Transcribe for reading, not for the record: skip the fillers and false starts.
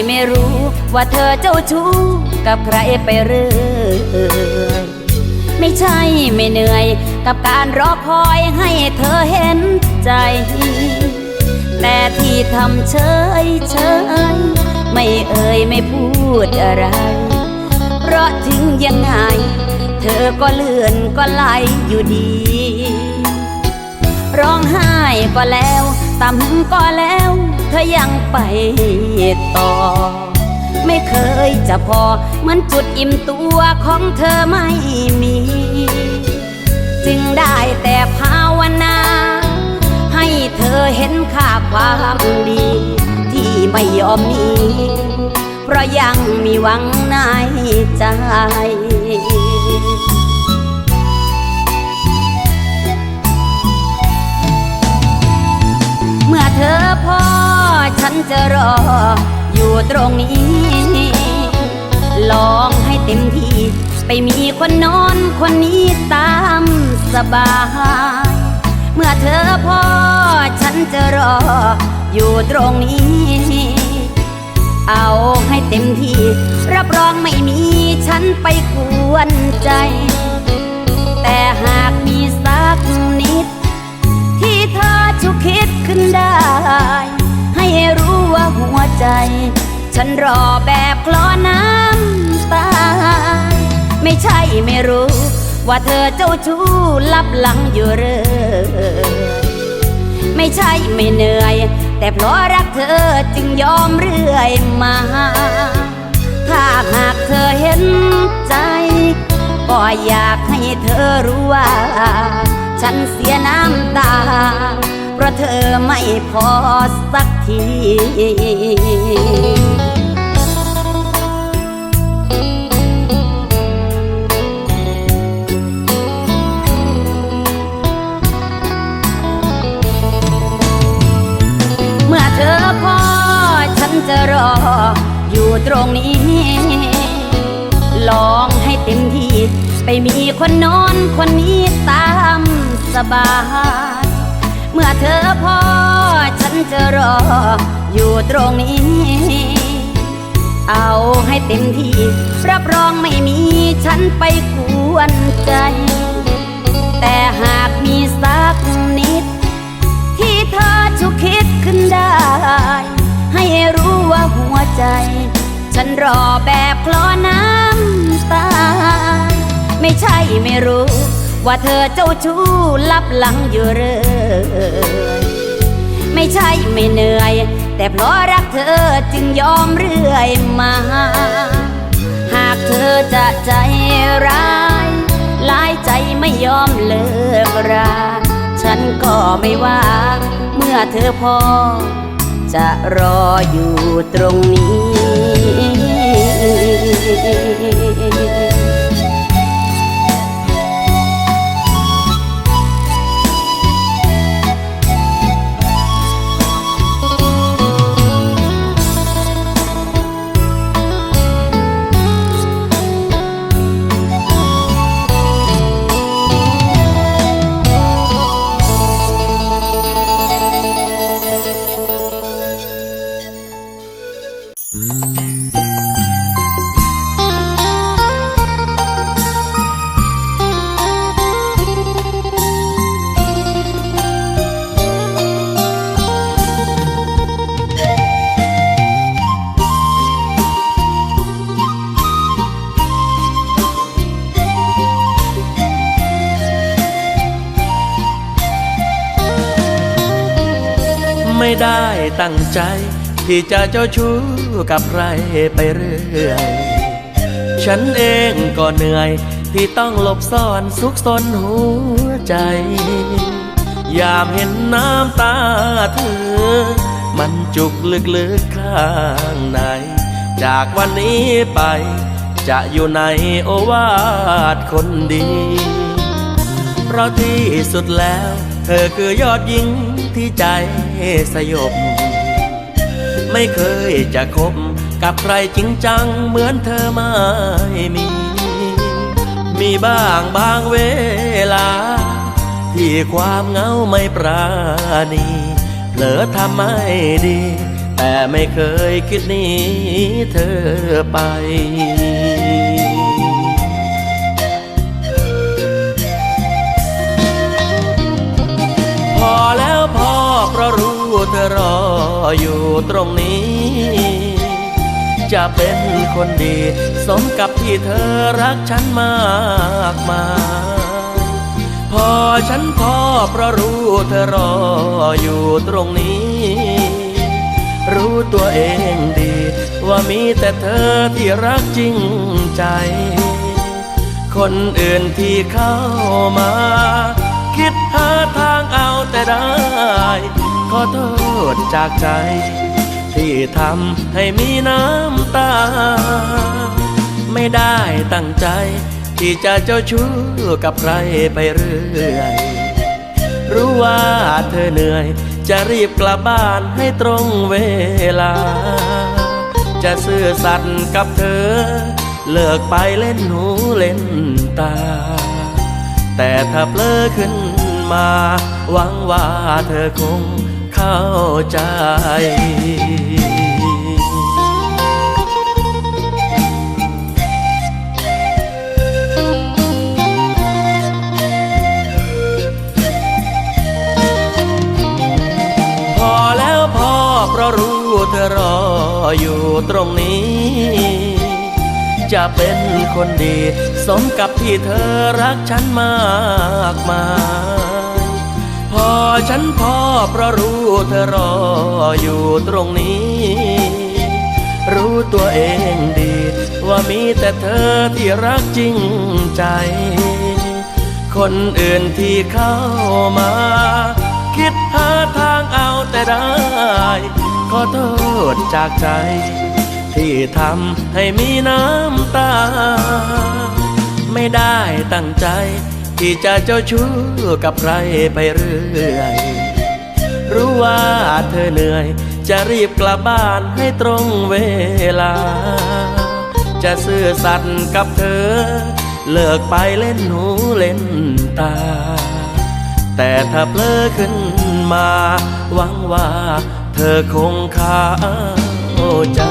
ไม่รู้ว่าเธอเจ้าชู้กับใครไปเรื่อยไม่ใช่ไม่เหนื่อยกับการรอคอยให้เธอเห็นใจแต่ที่ทำเฉยไม่เอ่ยไม่พูดอะไรเพราะถึงยังไงเธอก็เลื่อนก็ไหลอยู่ดีร้องไห้ก็แล้วตำก็แล้วเธอยังไปต่อไม่เคยจะพอเหมือนจุดอิ่มตัวของเธอไม่มีจึงได้แต่ภาวนาให้เธอเห็นค่าความดีที่ไม่ยอมหนีเพราะยังมีหวังในใจเมื่อเธอพอฉันจะรออยู่ตรงนี้ลองให้เต็มที่ไปมีคนโน้นคนนี้ตามสบายเมื่อเธอพอฉันจะรออยู่ตรงนี้เอาให้เต็มที่รับรองไม่มีฉันไปกวนใจแต่หากมีสักนิดที่เธอฉุกคิดขึ้นได้ให้รู้ว่าหัวใจฉันรอแบบคลอน้ำตาไม่ใช่ไม่รู้ว่าเธอเจ้าชู้ลับหลังอยู่เรื่อยไม่ใช่ไม่เหนื่อยแต่เพราะรักเธอจึงยอมเรื่อยมาถ้าหากเธอเห็นใจก็อยากให้เธอรู้ว่าฉันเสียน้ำตาเพราะเธอไม่พอสักทีเมื่อเธอพอฉันจะรออยู่ตรงนี้ลองให้เต็มที่ไปมีคนโน้นคนนี้ตามสบายเมื่อเธอพอฉันจะรออยู่ตรงนี้เอาให้เต็มที่รับรองไม่มีฉันไปกวนใจแต่หากมีสักนิดที่เธอฉุกคิดขึ้นได้ให้รู้ว่าหัวใจฉันรอแบบคลอน้ำตาไม่ใช่ไม่รู้ว่าเธอเจ้าชู้ลับหลังอยู่เรื่อยไม่ใช่ไม่เหนื่อยแต่เพราะรักเธอจึงยอมเรื่อยมาหากเธอจะใจร้ายหลายใจไม่ยอมเลิกราฉันก็ไม่ว่าเมื่อเธอพอจะรออยู่ตรงนี้ไม่ได้ตั้งใจที่จะเจ้าชู้กับใครไปเรื่อยฉันเองก็เหนื่อยที่ต้องหลบซ่อนซุกซนหัวใจยามเห็นน้ำตาเธอมันจุกลึกๆข้างในจากวันนี้ไปจะอยู่ในโอวาทคนดีเพราะที่สุดแล้วเธอคือยอดหญิงที่ใจสยบไม่เคยจะคบกับใครจริงจังเหมือนเธอไม่มีบ้างบางเวลาที่ความเหงาไม่ปราณีเผลอทำไม่ดี แต่ไม่เคยคิดหนีเธอไปพอแล้วพอเพราะรู้เธอรออยู่ตรงนี้จะเป็นคนดีสมกับที่เธอรักฉันมากมายพอฉันพอเพราะรู้เธอรออยู่ตรงนี้รู้ตัวเองดีว่ามีแต่เธอที่รักจริงใจคนอื่นที่เข้ามาคิดหาทางเอาแต่ได้ขอโทษจากใจที่ทำให้มีน้ำตาไม่ได้ตั้งใจที่จะเจ้าชู้กับใครไปเรื่อยรู้ว่าเธอเหนื่อยจะรีบกลับบ้านให้ตรงเวลาจะซื่อสัตย์กับเธอเลิกไปเล่นหูเล่นตาแต่ถ้าเผลอขึ้นมาหวังว่าเธอคงเข้าใจพอแล้วพอเพราะรู้เธอรออยู่ตรงนี้จะเป็นคนดีสมกับที่เธอรักฉันมากมายพอฉันพอเพราะรู้เธอรออยู่ตรงนี้รู้ตัวเองดีว่ามีแต่เธอที่รักจริงใจคนอื่นที่เข้ามาคิดหาทางเอาแต่ได้ขอโทษจากใจที่ทำให้มีน้ำตาไม่ได้ตั้งใจที่จะเจ้าชู้กับใครไปเรื่อยรู้ว่าเธอเหนื่อยจะรีบกลับบ้านให้ตรงเวลาจะซื่อสัตย์กับเธอเลิกไปเล่นหูเล่นตาแต่ถ้าเผลอขึ้นมาหวังว่าเธอคงเข้าใจ